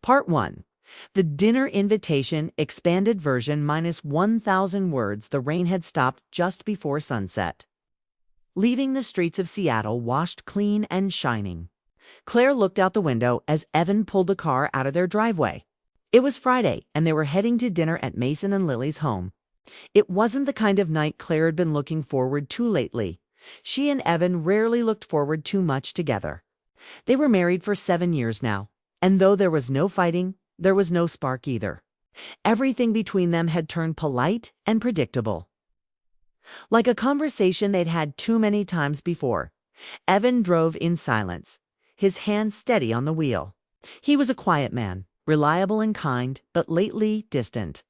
Part 1. The dinner invitation, expanded version minus 1,000 words. The rain had stopped just before sunset, leaving the streets of Seattle washed clean and shining. Claire looked out the window as Evan pulled the car out of their driveway. It was Friday, and they were heading to dinner at Mason and Lily's home. It wasn't the kind of night Claire had been looking forward to lately. She and Evan rarely looked forward too much together. They were married for 7 years now, and though there was no fighting, there was no spark either. Everything between them had turned polite and predictable, like a conversation they'd had too many times before. Evan drove in silence, his hands steady on the wheel. He was a quiet man, reliable and kind, but lately distant.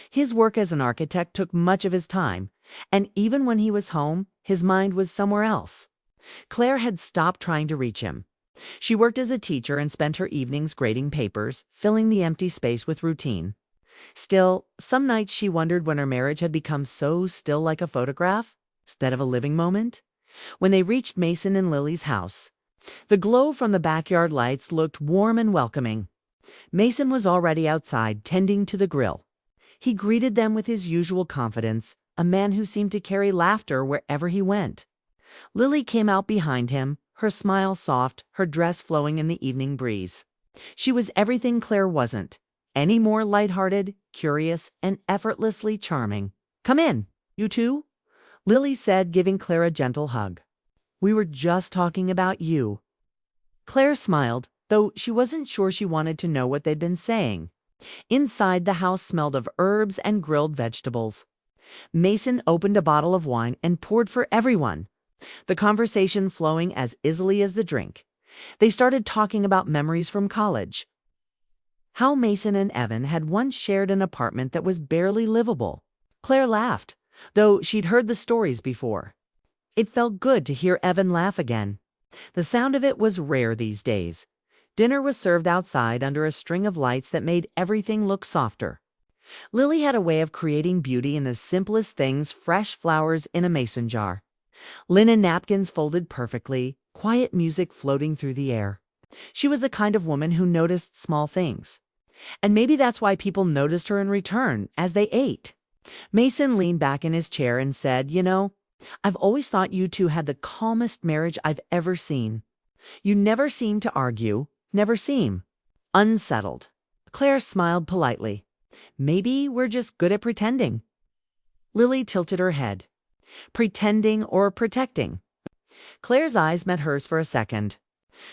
His work as an architect took much of his time, and even when he was home, his mind was somewhere else. Claire had stopped trying to reach him. She worked as a teacher and spent her evenings grading papers, filling the empty space with routine. Still, some nights she wondered when her marriage had become so still, like a photograph instead of a living moment. When they reached Mason and Lily's house, the glow from the backyard lights looked warm and welcoming. Mason was already outside, tending to the grill. He greeted them with his usual confidence, a man who seemed to carry laughter wherever he went. Lily came out behind him, her smile soft, her dress flowing in the evening breeze. She was everything Claire wasn't, any more lighthearted, curious, and effortlessly charming. "Come in, you two," Lily said, giving Claire a gentle hug. "We were just talking about you." Claire smiled, though she wasn't sure she wanted to know what they'd been saying. Inside, the house smelled of herbs and grilled vegetables. Mason opened a bottle of wine and poured for everyone, the conversation flowing as easily as the drink. They started talking about memories from college, how Mason and Evan had once shared an apartment that was barely livable. Claire laughed, though she'd heard the stories before. It felt good to hear Evan laugh again. The sound of it was rare these days. Dinner was served outside under a string of lights that made everything look softer. Lily had a way of creating beauty in the simplest things: fresh flowers in a mason jar, linen napkins folded perfectly, quiet music floating through the air. She was the kind of woman who noticed small things. And maybe that's why people noticed her in return as they ate. Mason leaned back in his chair and said, "You know, I've always thought you two had the calmest marriage I've ever seen. You never seem to argue, never seem unsettled." Claire smiled politely. "Maybe we're just good at pretending." Lily tilted her head. Pretending or protecting? Claire's eyes met hers for a second.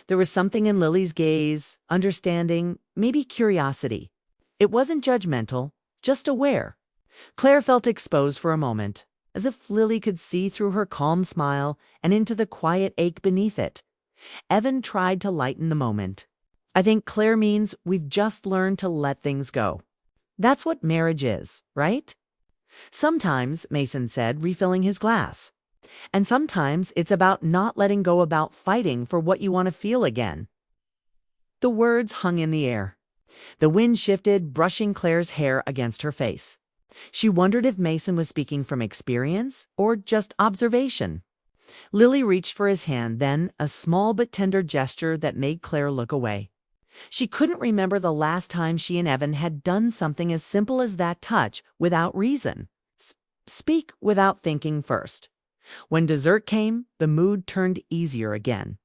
There was something in Lily's gaze, understanding, maybe curiosity. It wasn't judgmental, just aware. Claire felt exposed for a moment, as if Lily could see through her calm smile and into the quiet ache beneath it. Evan tried to lighten the moment. "I think Claire means we've just learned to let things go. That's what marriage is, right?" "Sometimes," Mason said, refilling his glass. "And sometimes it's about not letting go, about fighting for what you want to feel again." The words hung in the air. The wind shifted, brushing Claire's hair against her face. She wondered if Mason was speaking from experience or just observation. Lily reached for his hand, then a small but tender gesture that made Claire look away. She couldn't remember the last time she and Evan had done something as simple as that: touch without reason, speak without thinking first. When dessert came, the mood turned easier again.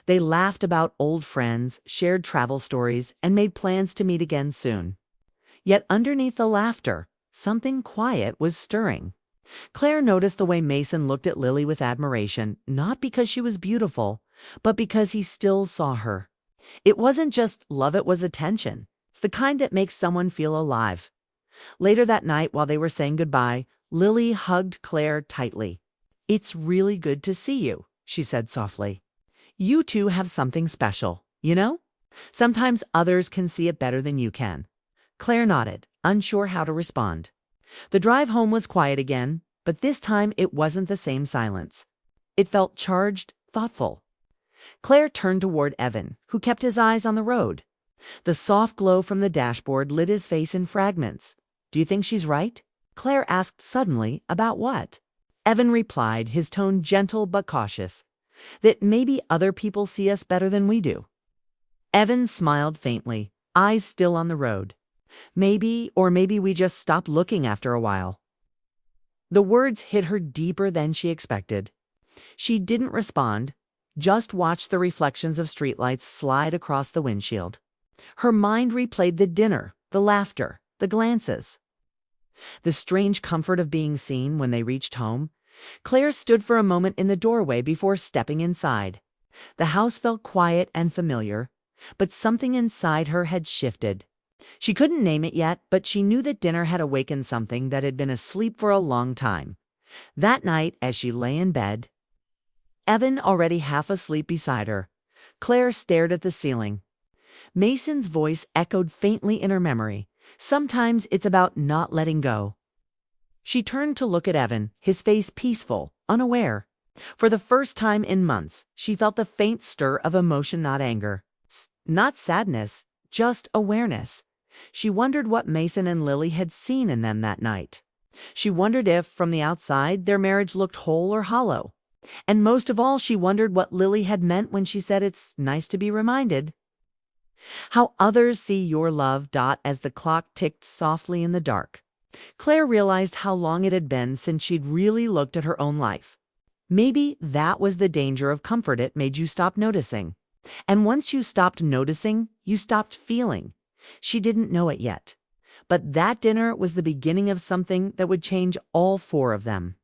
They laughed about old friends, shared travel stories, and made plans to meet again soon. Yet underneath the laughter, something quiet was stirring. Claire noticed the way Mason looked at Lily with admiration, not because she was beautiful, but because he still saw her. It wasn't just love, it was attention. It's the kind that makes someone feel alive. Later that night, while they were saying goodbye, Lily hugged Claire tightly. "It's really good to see you," she said softly. "You two have something special, you know? Sometimes others can see it better than you can." Claire nodded, unsure how to respond. The drive home was quiet again, but this time it wasn't the same silence. It felt charged, thoughtful. Claire turned toward Evan, who kept his eyes on the road. The soft glow from the dashboard lit his face in fragments. "Do you think she's right?" Claire asked suddenly. "About what?" Evan replied, his tone gentle but cautious, "That maybe other people see us better than we do." Evan smiled faintly. eyes still on the road. Maybe we just stopped looking after a while. The words hit her deeper than she expected. She didn't respond, just watched the reflections of streetlights slide across the windshield. Her mind replayed the dinner, the laughter, the glances. The strange comfort of being seen when they reached home. Claire stood for a moment in the doorway before stepping inside. The house felt quiet and familiar, but something inside her had shifted. She couldn't name it yet, but she knew that dinner had awakened something that had been asleep for a long time. That night, as she lay in bed, Evan already half asleep beside her, Claire stared at the ceiling. Mason's voice echoed faintly in her memory. Sometimes it's about not letting go. She turned to look at Evan, his face peaceful, unaware. For the first time in months, she felt the faint stir of emotion, not anger, not sadness, just awareness. She wondered what Mason and Lily had seen in them that night. She wondered if, from the outside, their marriage looked whole or hollow. And most of all, she wondered what Lily had meant when she said it's nice to be reminded. How others see your love. As the clock ticked softly in the dark, Claire realized how long it had been since she'd really looked at her own life. Maybe that was the danger of comfort. It made you stop noticing. And once you stopped noticing, you stopped feeling. She didn't know it yet. But that dinner was the beginning of something that would change all four of them.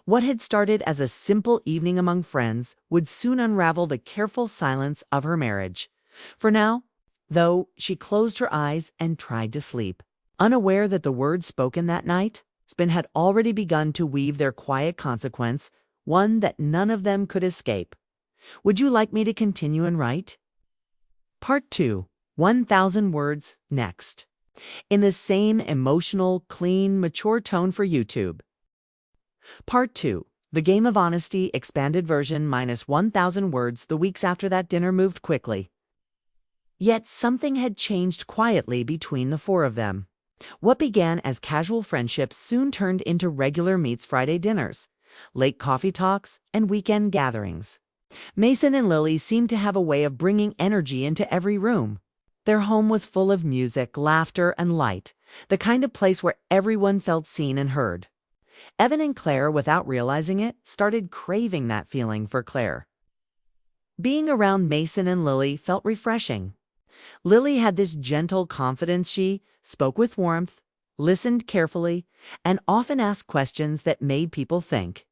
What had started as a simple evening among friends would soon unravel the careful silence of her marriage. For now, though, she closed her eyes and tried to sleep, unaware that the words spoken that night had already begun to weave their quiet consequence, one that none of them could escape. Would you like me to continue and write? Part 2, 1,000 words, next. In the same emotional, clean, mature tone for YouTube. Part 2, The Game of Honesty, expanded version minus 1,000 words. The weeks after that dinner moved quickly. Yet something had changed quietly between the four of them. What began as casual friendships soon turned into regular meets, Friday dinners, late coffee talks, and weekend gatherings. Mason and Lily seemed to have a way of bringing energy into every room. Their home was full of music, laughter, and light, the kind of place where everyone felt seen and heard. Evan and Claire, without realizing it, started craving that feeling for Claire. Being around Mason and Lily felt refreshing. Lily had this gentle confidence. She spoke with warmth, listened carefully, and often asked questions that made people think.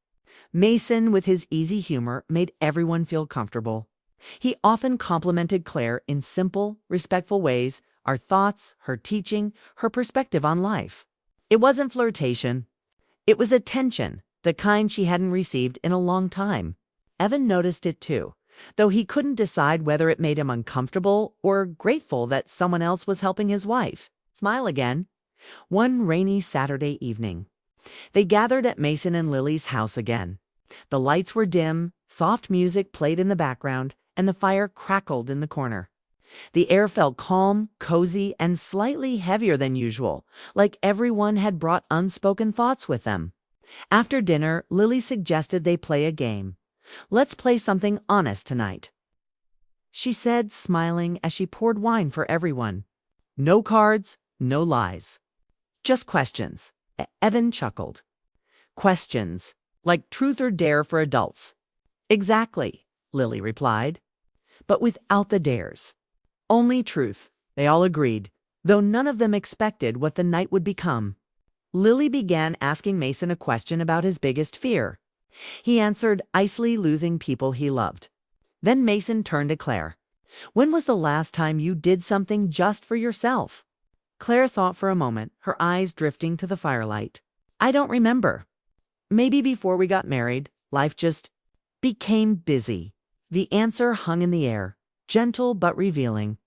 Mason, with his easy humor, made everyone feel comfortable. He often complimented Claire in simple, respectful ways, our thoughts, her teaching, her perspective on life. It wasn't flirtation. It was attention, the kind she hadn't received in a long time. Evan noticed it too, though he couldn't decide whether it made him uncomfortable or grateful that someone else was helping his wife smile again. One rainy Saturday evening, they gathered at Mason and Lily's house again. The lights were dim, soft music played in the background, and the fire crackled in the corner. The air felt calm, cozy, and slightly heavier than usual, like everyone had brought unspoken thoughts with them. After dinner, Lily suggested they play a game. "Let's play something honest tonight," she said, smiling as she poured wine for everyone. "No cards, no lies. Just questions." Evan chuckled. "Questions, like truth or dare for adults." "Exactly," Lily replied. "But without the dares. Only truth," they all agreed, though none of them expected what the night would become. Lily began asking Mason a question about his biggest fear. He answered, icily losing people he loved. Then Mason turned to Claire. "When was the last time you did something just for yourself?" Claire thought for a moment, her eyes drifting to the firelight. "I don't remember. Maybe before we got married, life just became busy." The answer hung in the air, gentle but revealing.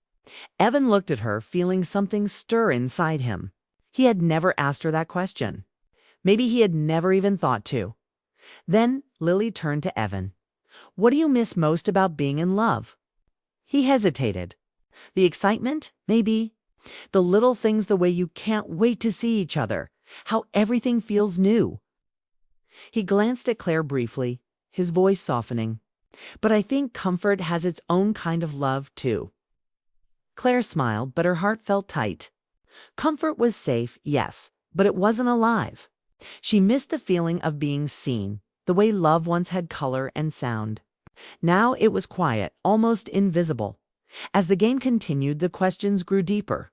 Evan looked at her, feeling something stir inside him. He had never asked her that question. Maybe he had never even thought to. Then Lily turned to Evan. "What do you miss most about being in love?" He hesitated. "The excitement, maybe. The little things, the way you can't wait to see each other, how everything feels new." He glanced at Claire briefly, his voice softening. "But I think comfort has its own kind of love, too." Claire smiled, but her heart felt tight. Comfort was safe, yes, but it wasn't alive. She missed the feeling of being seen, the way love once had color and sound. Now it was quiet, almost invisible. As the game continued, the questions grew deeper.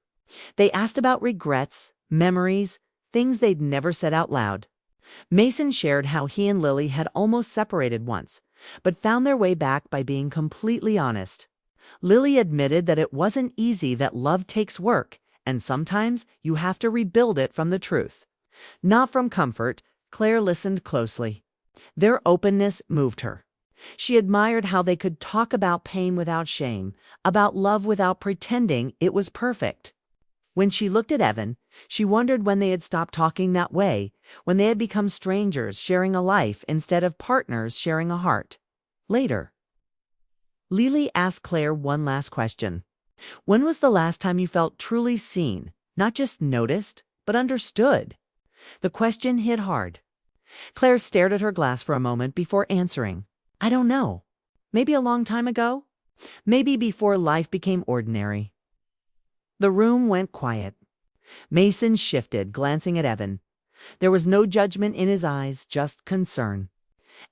They asked about regrets, memories, things they'd never said out loud. Mason shared how he and Lily had almost separated once, but found their way back by being completely honest. Lily admitted that it wasn't easy, that love takes work, and sometimes you have to rebuild it from the truth. Not from comfort. Claire listened closely. Their openness moved her. She admired how they could talk about pain without shame, about love without pretending it was perfect. When she looked at Evan, she wondered when they had stopped talking that way, when they had become strangers sharing a life instead of partners sharing a heart. Later, Lily asked Claire one last question. When was the last time you felt truly seen, not just noticed, but understood? The question hit hard. Claire stared at her glass for a moment before answering. I don't know. Maybe a long time ago? Maybe before life became ordinary. The room went quiet. Mason shifted, glancing at Evan. There was no judgment in his eyes, just concern.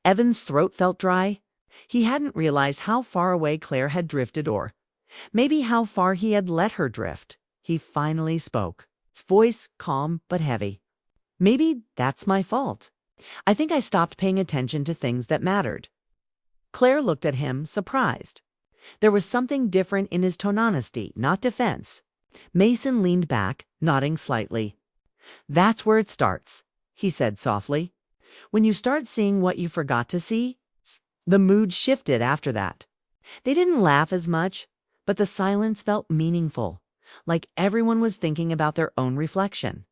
Evan's throat felt dry. He hadn't realized how far away Claire had drifted, or maybe how far he had let her drift. He finally spoke, his voice calm but heavy. Maybe that's my fault. I think I stopped paying attention to things that mattered. Claire looked at him, surprised. There was something different in his tone, honesty, not defense. Mason leaned back, nodding slightly. That's where it starts, he said softly. When you start seeing what you forgot to see. The mood shifted after that. They didn't laugh as much, but the silence felt meaningful, like everyone was thinking about their own reflection.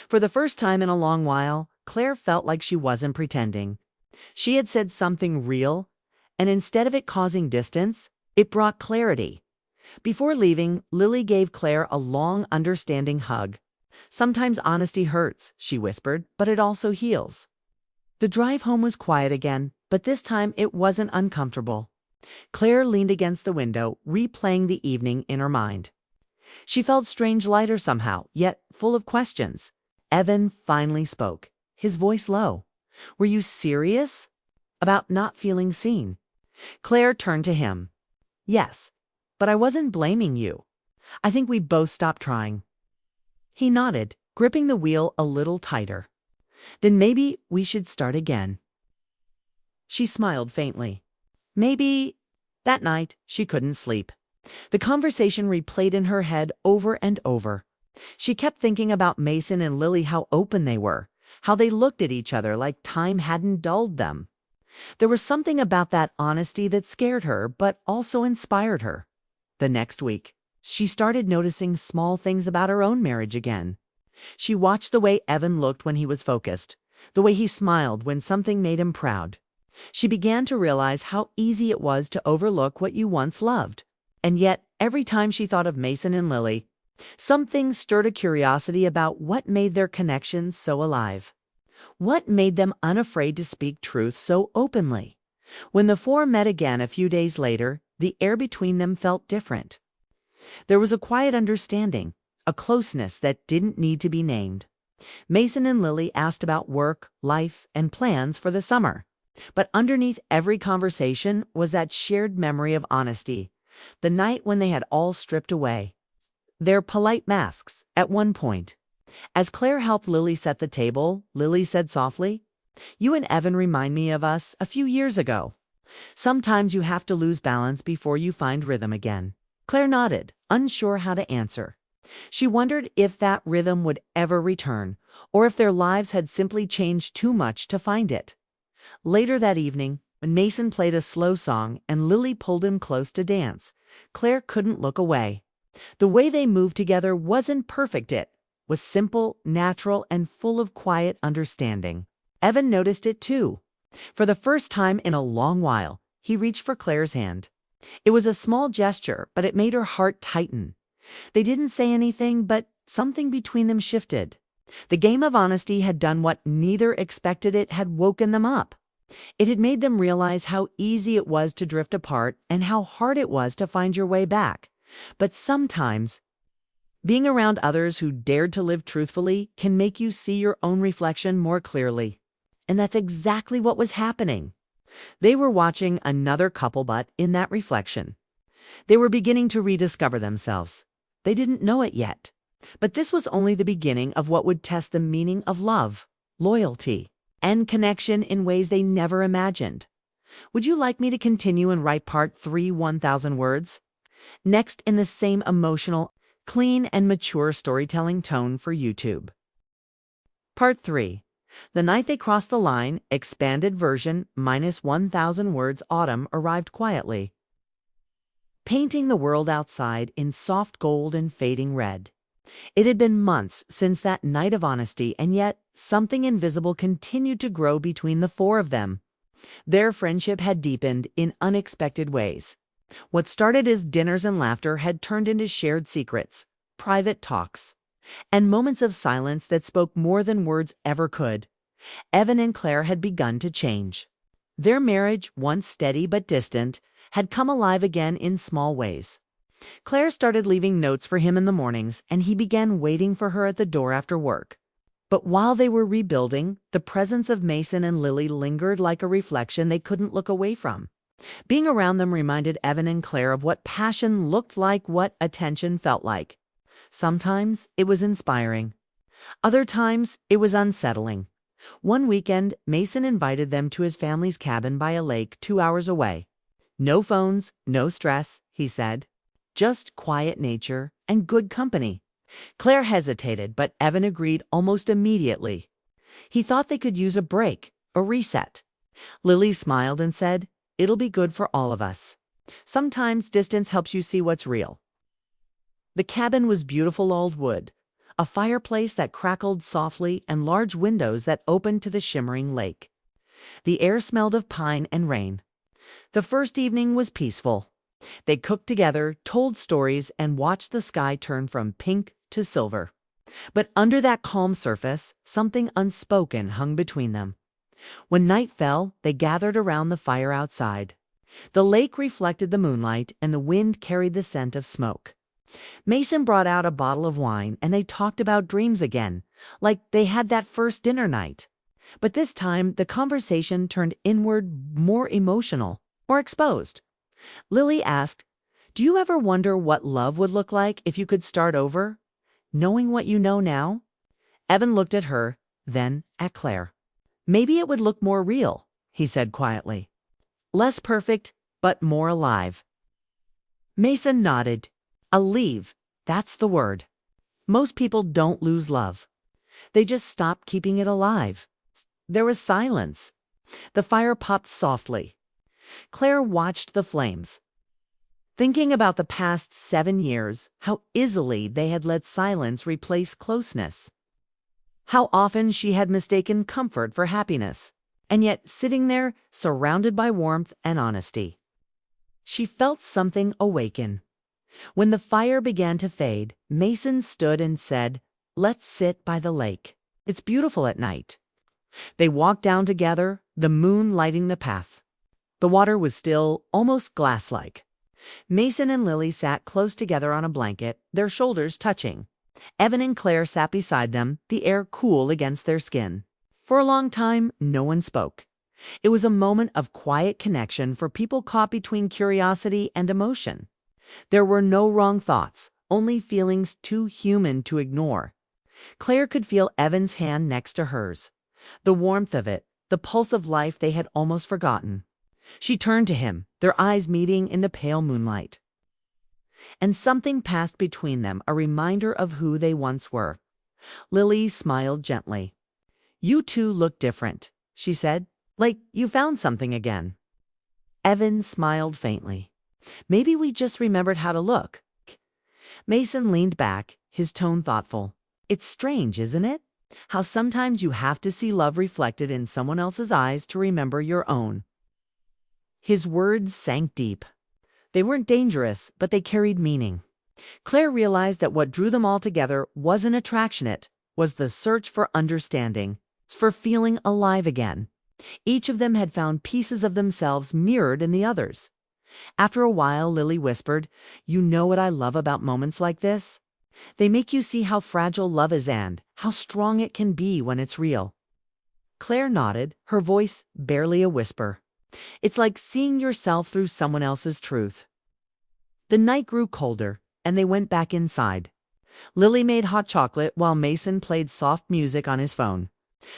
For the first time in a long while, Claire felt like she wasn't pretending. She had said something real, and instead of it causing distance, it brought clarity. Before leaving, Lily gave Claire a long, understanding hug. Sometimes honesty hurts, she whispered, but it also heals. The drive home was quiet again, but this time it wasn't uncomfortable. Claire leaned against the window, replaying the evening in her mind. She felt strange lighter somehow, yet full of questions. Evan finally spoke, his voice low. Were you serious about not feeling seen? Claire turned to him. Yes, but I wasn't blaming you. I think we both stopped trying. He nodded, gripping the wheel a little tighter. Then maybe we should start again. She smiled faintly. Maybe. That night, she couldn't sleep. The conversation replayed in her head over and over. She kept thinking about Mason and Lily, how open they were, how they looked at each other like time hadn't dulled them. There was something about that honesty that scared her, but also inspired her. The next week, she started noticing small things about her own marriage again. She watched the way Evan looked when he was focused, the way he smiled when something made him proud. She began to realize how easy it was to overlook what you once loved. And yet, every time she thought of Mason and Lily, something stirred a curiosity about what made their connection so alive. What made them unafraid to speak truth so openly? When the four met again a few days later, the air between them felt different. There was a quiet understanding, a closeness that didn't need to be named. Mason and Lily asked about work, life, and plans for the summer. But underneath every conversation was that shared memory of honesty, the night when they had all stripped away their polite masks at one point. As Claire helped Lily set the table, Lily said softly, "You and Evan remind me of us a few years ago. Sometimes you have to lose balance before you find rhythm again." Claire nodded, unsure how to answer. She wondered if that rhythm would ever return, or if their lives had simply changed too much to find it. Later that evening, when Mason played a slow song and Lily pulled him close to dance, Claire couldn't look away. The way they moved together wasn't perfect, it was simple, natural, and full of quiet understanding. Evan noticed it too. For the first time in a long while, he reached for Claire's hand. It was a small gesture, but it made her heart tighten. They didn't say anything, but something between them shifted. The game of honesty had done what neither expected. It had woken them up. It had made them realize how easy it was to drift apart and how hard it was to find your way back, But sometimes, being around others who dared to live truthfully can make you see your own reflection more clearly. And that's exactly what was happening. They were watching another couple, but in that reflection, they were beginning to rediscover themselves. They didn't know it yet. But this was only the beginning of what would test the meaning of love, loyalty, and connection in ways they never imagined. Would you like me to continue and write part 3, 1,000 words? Next, in the same emotional, clean, and mature storytelling tone for YouTube. Part 3. The night they crossed the line, expanded version, minus 1,000 words. Autumn arrived quietly, painting the world outside in soft gold and fading red. It had been months since that night of honesty, and yet something invisible continued to grow between the four of them. Their friendship had deepened in unexpected ways. What started as dinners and laughter had turned into shared secrets, private talks, and moments of silence that spoke more than words ever could. Evan and Claire had begun to change. Their marriage, once steady but distant, had come alive again in small ways. Claire started leaving notes for him in the mornings, and he began waiting for her at the door after work. But while they were rebuilding, the presence of Mason and Lily lingered like a reflection they couldn't look away from. Being around them reminded Evan and Claire of what passion looked like, what attention felt like. Sometimes it was inspiring. Other times it was unsettling. One weekend, Mason invited them to his family's cabin by a lake 2 hours away. No phones, no stress, he said. Just quiet nature and good company. Claire hesitated, but Evan agreed almost immediately. He thought they could use a break, a reset. Lily smiled and said, "It'll be good for all of us. Sometimes distance helps you see what's real." The cabin was beautiful old wood, a fireplace that crackled softly and large windows that opened to the shimmering lake. The air smelled of pine and rain. The first evening was peaceful. They cooked together, told stories, and watched the sky turn from pink to silver. But under that calm surface, something unspoken hung between them. When night fell, they gathered around the fire outside. The lake reflected the moonlight, and the wind carried the scent of smoke. Mason brought out a bottle of wine, and they talked about dreams again, like they had that first dinner night. But this time, the conversation turned inward, more emotional, more exposed. Lily asked, "Do you ever wonder what love would look like if you could start over, knowing what you know now?" Evan looked at her, then at Claire. "Maybe it would look more real," he said quietly. "Less perfect, but more alive." Mason nodded. Alive, that's the word. Most people don't lose love. They just stop keeping it alive. There was silence. The fire popped softly. Claire watched the flames, thinking about the past 7 years, how easily they had let silence replace closeness. How often she had mistaken comfort for happiness, and yet sitting there, surrounded by warmth and honesty. She felt something awaken. When the fire began to fade, Mason stood and said, "Let's sit by the lake. It's beautiful at night." They walked down together, the moon lighting the path. The water was still, almost glass-like. Mason and Lily sat close together on a blanket, their shoulders touching. Evan and Claire sat beside them, the air cool against their skin. For a long time, no one spoke. It was a moment of quiet connection for people caught between curiosity and emotion. There were no wrong thoughts, only feelings too human to ignore. Claire could feel Evan's hand next to hers. The warmth of it, the pulse of life they had almost forgotten. She turned to him, their eyes meeting in the pale moonlight. And something passed between them, a reminder of who they once were. Lily smiled gently. "You two look different," she said, "like you found something again." Evan smiled faintly. "Maybe we just remembered how to look." Mason leaned back, his tone thoughtful. "It's strange, isn't it? How sometimes you have to see love reflected in someone else's eyes to remember your own." His words sank deep. They weren't dangerous, but they carried meaning. Claire realized that what drew them all together wasn't attraction, it was the search for understanding, for feeling alive again. Each of them had found pieces of themselves mirrored in the others. After a while, Lily whispered, "You know what I love about moments like this? They make you see how fragile love is and how strong it can be when it's real." Claire nodded, her voice barely a whisper. "It's like seeing yourself through someone else's truth." The night grew colder, and they went back inside. Lily made hot chocolate while Mason played soft music on his phone.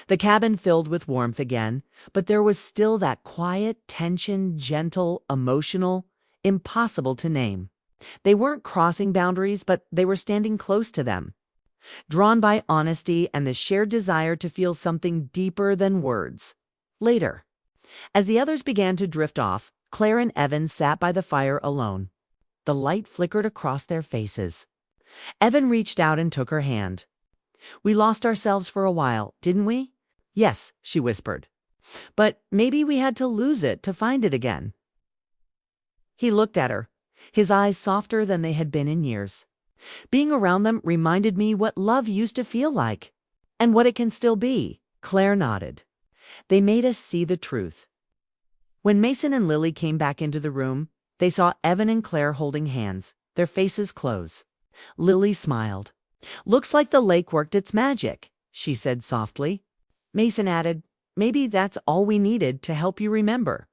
The cabin filled with warmth again, but there was still that quiet tension, gentle, emotional, impossible to name. They weren't crossing boundaries, but they were standing close to them, drawn by honesty and the shared desire to feel something deeper than words. Later, as the others began to drift off, Claire and Evan sat by the fire alone. The light flickered across their faces. Evan reached out and took her hand. "We lost ourselves for a while, didn't we?" "Yes," she whispered. "But maybe we had to lose it to find it again." He looked at her, his eyes softer than they had been in years. "Being around them reminded me what love used to feel like, and what it can still be." Claire nodded. "They made us see the truth." When Mason and Lily came back into the room, they saw Evan and Claire holding hands, their faces close. Lily smiled. "Looks like the lake worked its magic," she said softly. Mason added, "Maybe that's all we needed to help you remember."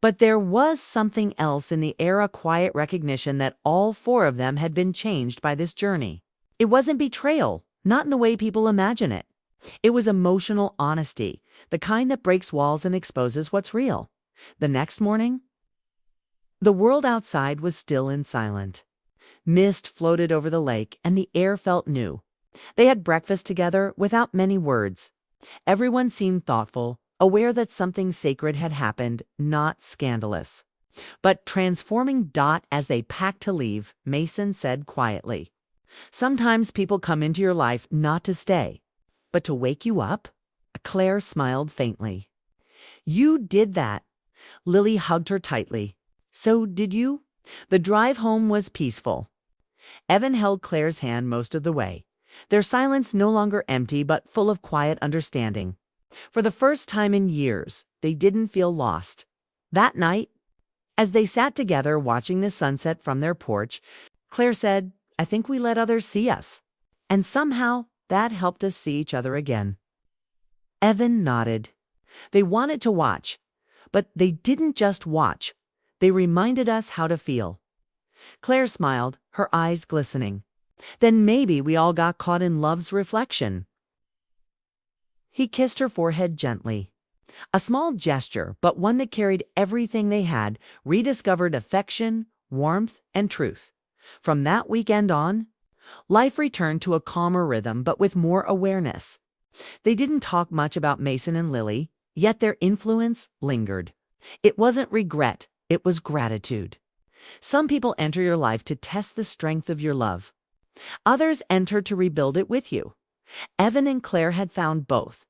But there was something else in the air, a quiet recognition that all four of them had been changed by this journey. It wasn't betrayal, not in the way people imagine it. It was emotional honesty, the kind that breaks walls and exposes what's real. The next morning, the world outside was still and silent. Mist floated over the lake, and the air felt new. They had breakfast together without many words. Everyone seemed thoughtful, aware that something sacred had happened, not scandalous. But transforming. As they packed to leave, Mason said quietly, "Sometimes people come into your life not to stay, but to wake you up." Claire smiled faintly. "You did that." Lily hugged her tightly. "So did you." The drive home was peaceful. Evan held Claire's hand most of the way, their silence no longer empty but full of quiet understanding. For the first time in years, they didn't feel lost. That night, as they sat together watching the sunset from their porch, Claire said, "I think we let others see us. And somehow that helped us see each other again." Evan nodded. "They wanted to watch, but they didn't just watch. They reminded us how to feel." Claire smiled, her eyes glistening. "Then maybe we all got caught in love's reflection." He kissed her forehead gently. A small gesture, but one that carried everything they had, rediscovered affection, warmth, and truth. From that weekend on, life returned to a calmer rhythm, but with more awareness. They didn't talk much about Mason and Lily, yet their influence lingered. It wasn't regret, it was gratitude. Some people enter your life to test the strength of your love. Others enter to rebuild it with you. Evan and Claire had found both.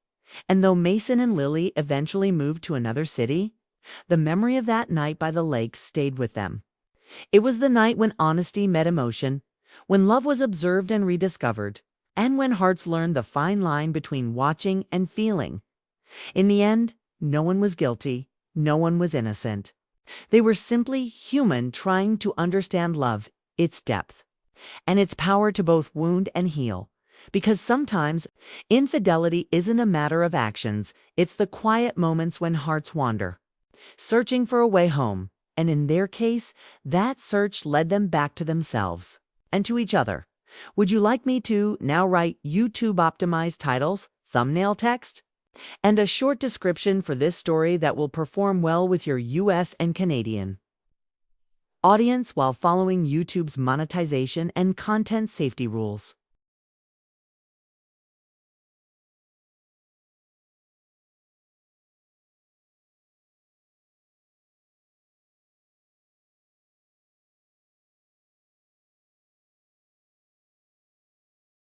And though Mason and Lily eventually moved to another city, the memory of that night by the lake stayed with them. It was the night when honesty met emotion, when love was observed and rediscovered, and when hearts learned the fine line between watching and feeling. In the end, no one was guilty, no one was innocent. They were simply human trying to understand love, its depth, and its power to both wound and heal. Because sometimes infidelity isn't a matter of actions, it's the quiet moments when hearts wander, searching for a way home. And in their case, that search led them back to themselves and to each other. Would you like me to now write YouTube-optimized titles, thumbnail text, and a short description for this story that will perform well with your US and Canadian audience while following YouTube's monetization and content safety rules?